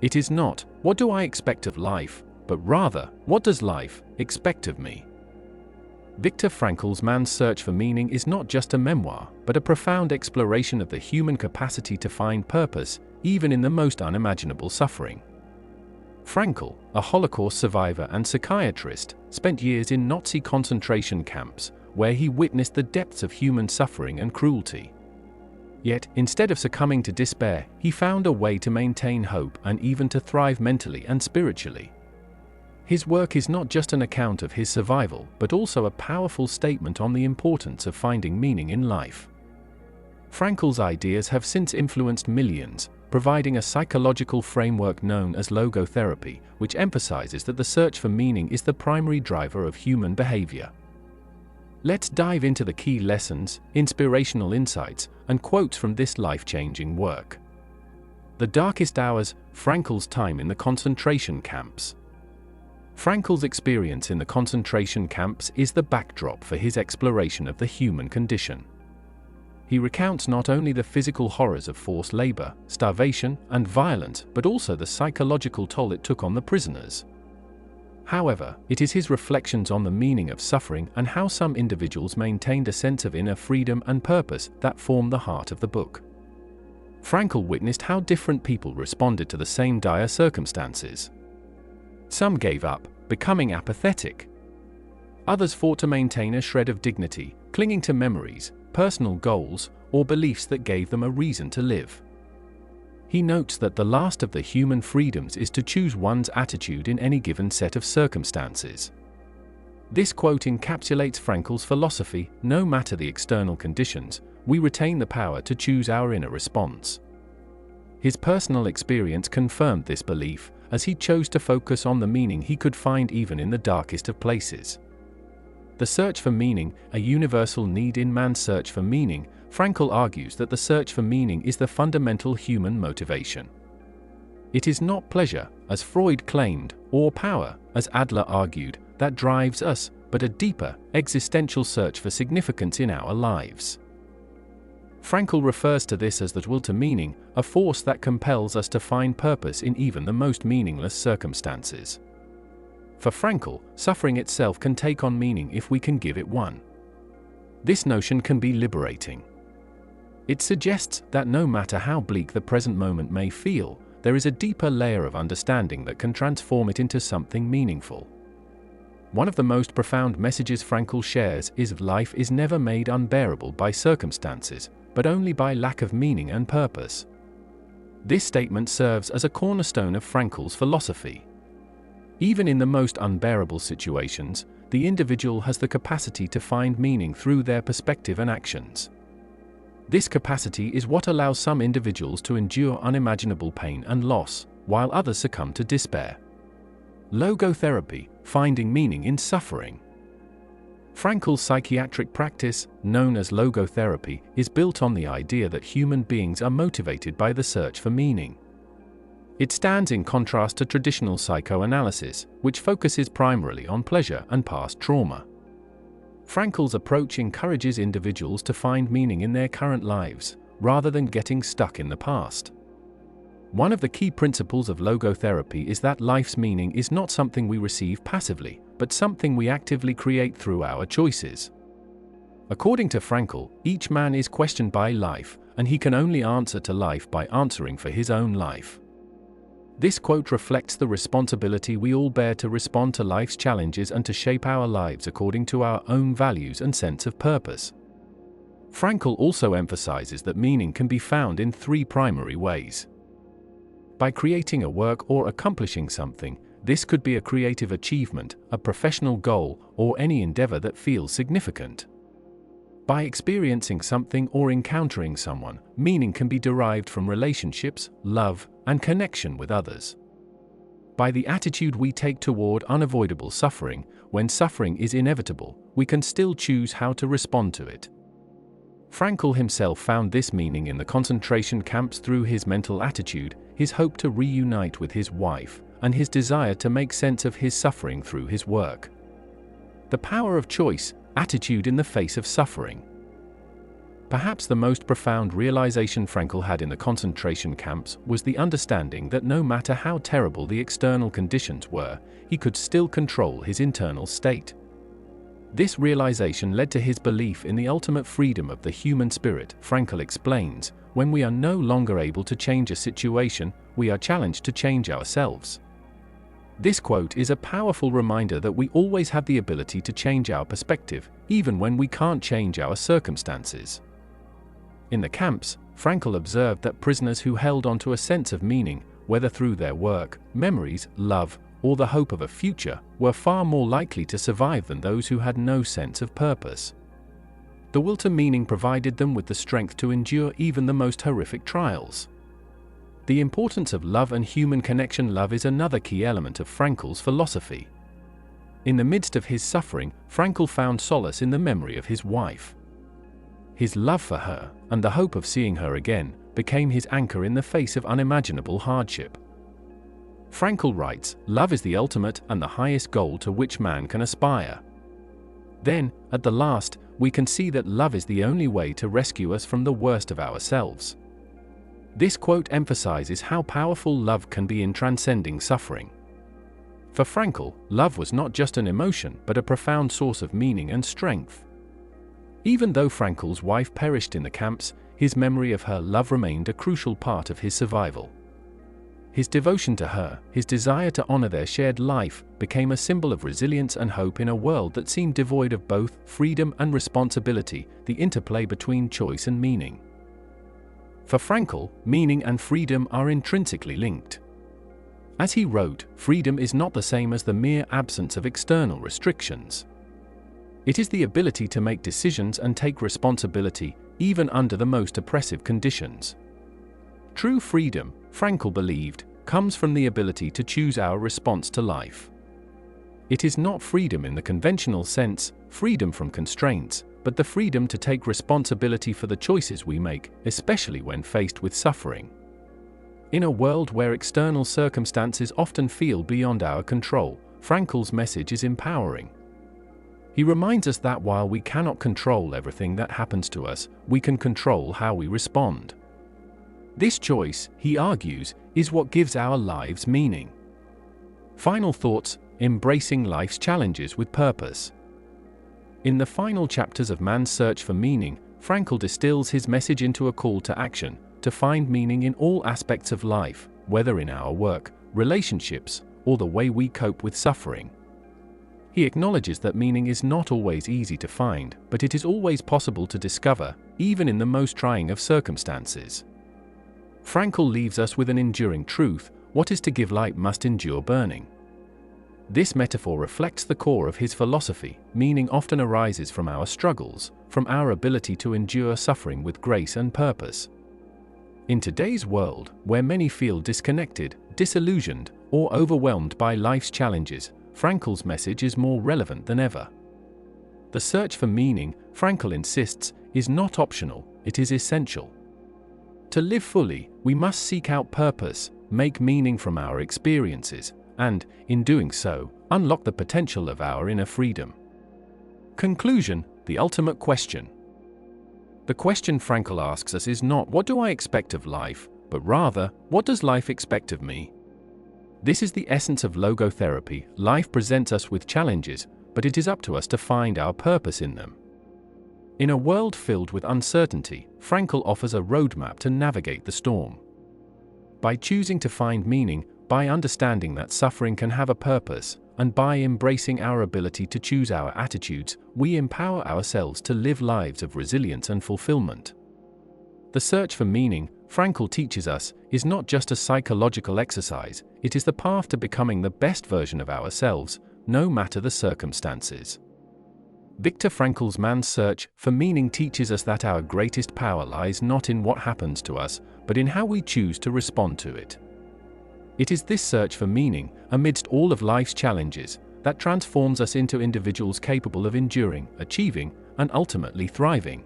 It is not, what do I expect of life, but rather, what does life expect of me? Viktor Frankl's Man's Search for Meaning is not just a memoir, but a profound exploration of the human capacity to find purpose, even in the most unimaginable suffering. Frankl, a Holocaust survivor and psychiatrist, spent years in Nazi concentration camps, where he witnessed the depths of human suffering and cruelty. Yet, instead of succumbing to despair, he found a way to maintain hope and even to thrive mentally and spiritually. His work is not just an account of his survival, but also a powerful statement on the importance of finding meaning in life. Frankl's ideas have since influenced millions, providing a psychological framework known as logotherapy, which emphasizes that the search for meaning is the primary driver of human behavior. Let's dive into the key lessons, inspirational insights, and quotes from this life-changing work. The darkest hours, Frankl's time in the concentration camps. Frankl's experience in the concentration camps is the backdrop for his exploration of the human condition. He recounts not only the physical horrors of forced labor, starvation, and violence, but also the psychological toll it took on the prisoners. However, it is his reflections on the meaning of suffering and how some individuals maintained a sense of inner freedom and purpose that form the heart of the book. Frankl witnessed how different people responded to the same dire circumstances. Some gave up, becoming apathetic. Others fought to maintain a shred of dignity, clinging to memories, personal goals, or beliefs that gave them a reason to live. He notes that the last of the human freedoms is to choose one's attitude in any given set of circumstances. This quote encapsulates Frankl's philosophy: no matter the external conditions, we retain the power to choose our inner response. His personal experience confirmed this belief, as he chose to focus on the meaning he could find even in the darkest of places. The search for meaning, a universal need in man's search for meaning. Frankl argues that the search for meaning is the fundamental human motivation. It is not pleasure, as Freud claimed, or power, as Adler argued, that drives us, but a deeper, existential search for significance in our lives. Frankl refers to this as the will to meaning, a force that compels us to find purpose in even the most meaningless circumstances. For Frankl, suffering itself can take on meaning if we can give it one. This notion can be liberating. It suggests that no matter how bleak the present moment may feel, there is a deeper layer of understanding that can transform it into something meaningful. One of the most profound messages Frankl shares is that life is never made unbearable by circumstances, but only by lack of meaning and purpose. This statement serves as a cornerstone of Frankl's philosophy. Even in the most unbearable situations, the individual has the capacity to find meaning through their perspective and actions. This capacity is what allows some individuals to endure unimaginable pain and loss, while others succumb to despair. Logotherapy, finding meaning in suffering. Frankl's psychiatric practice, known as logotherapy, is built on the idea that human beings are motivated by the search for meaning. It stands in contrast to traditional psychoanalysis, which focuses primarily on pleasure and past trauma. Frankl's approach encourages individuals to find meaning in their current lives, rather than getting stuck in the past. One of the key principles of logotherapy is that life's meaning is not something we receive passively, but something we actively create through our choices. According to Frankl, each man is questioned by life, and he can only answer to life by answering for his own life. This quote reflects the responsibility we all bear to respond to life's challenges and to shape our lives according to our own values and sense of purpose. Frankl also emphasizes that meaning can be found in three primary ways. By creating a work or accomplishing something, this could be a creative achievement, a professional goal, or any endeavor that feels significant. By experiencing something or encountering someone, meaning can be derived from relationships, love, and connection with others. By the attitude we take toward unavoidable suffering, when suffering is inevitable, we can still choose how to respond to it. Frankl himself found this meaning in the concentration camps through his mental attitude, his hope to reunite with his wife, and his desire to make sense of his suffering through his work. The power of choice, attitude in the face of suffering. Perhaps the most profound realization Frankl had in the concentration camps was the understanding that no matter how terrible the external conditions were, he could still control his internal state. This realization led to his belief in the ultimate freedom of the human spirit. Frankl explains, when we are no longer able to change a situation, we are challenged to change ourselves. This quote is a powerful reminder that we always have the ability to change our perspective, even when we can't change our circumstances. In the camps, Frankl observed that prisoners who held onto a sense of meaning, whether through their work, memories, love, or the hope of a future, were far more likely to survive than those who had no sense of purpose. The will to meaning provided them with the strength to endure even the most horrific trials. The importance of love and human connection. Love is another key element of Frankl's philosophy. In the midst of his suffering, Frankl found solace in the memory of his wife. His love for her, and the hope of seeing her again, became his anchor in the face of unimaginable hardship. Frankl writes, "Love is the ultimate and the highest goal to which man can aspire. Then, at the last, we can see that love is the only way to rescue us from the worst of ourselves." This quote emphasizes how powerful love can be in transcending suffering. For Frankl, love was not just an emotion but a profound source of meaning and strength. Even though Frankl's wife perished in the camps, his memory of her love remained a crucial part of his survival. His devotion to her, his desire to honor their shared life, became a symbol of resilience and hope in a world that seemed devoid of both freedom and responsibility, the interplay between choice and meaning. For Frankl, meaning and freedom are intrinsically linked. As he wrote, freedom is not the same as the mere absence of external restrictions. It is the ability to make decisions and take responsibility, even under the most oppressive conditions. True freedom, Frankl believed, comes from the ability to choose our response to life. It is not freedom in the conventional sense, freedom from constraints, but the freedom to take responsibility for the choices we make, especially when faced with suffering. In a world where external circumstances often feel beyond our control, Frankl's message is empowering. He reminds us that while we cannot control everything that happens to us, we can control how we respond. This choice, he argues, is what gives our lives meaning. Final thoughts: embracing life's challenges with purpose. In the final chapters of Man's Search for Meaning, Frankl distills his message into a call to action, to find meaning in all aspects of life, whether in our work, relationships, or the way we cope with suffering. He acknowledges that meaning is not always easy to find, but it is always possible to discover, even in the most trying of circumstances. Frankl leaves us with an enduring truth: what is to give light must endure burning. This metaphor reflects the core of his philosophy. Meaning often arises from our struggles, from our ability to endure suffering with grace and purpose. In today's world, where many feel disconnected, disillusioned, or overwhelmed by life's challenges, Frankl's message is more relevant than ever. The search for meaning, Frankl insists, is not optional, it is essential. To live fully, we must seek out purpose, make meaning from our experiences, and, in doing so, unlock the potential of our inner freedom. Conclusion: the ultimate question. The question Frankl asks us is not, "What do I expect of life?" but rather, "What does life expect of me?" This is the essence of logotherapy. Life presents us with challenges, but it is up to us to find our purpose in them. In a world filled with uncertainty, Frankl offers a roadmap to navigate the storm. By choosing to find meaning, by understanding that suffering can have a purpose, and by embracing our ability to choose our attitudes, we empower ourselves to live lives of resilience and fulfillment. The search for meaning, Frankl teaches us, is not just a psychological exercise, it is the path to becoming the best version of ourselves, no matter the circumstances. Viktor Frankl's Man's Search for Meaning teaches us that our greatest power lies not in what happens to us, but in how we choose to respond to it. It is this search for meaning, amidst all of life's challenges, that transforms us into individuals capable of enduring, achieving, and ultimately thriving.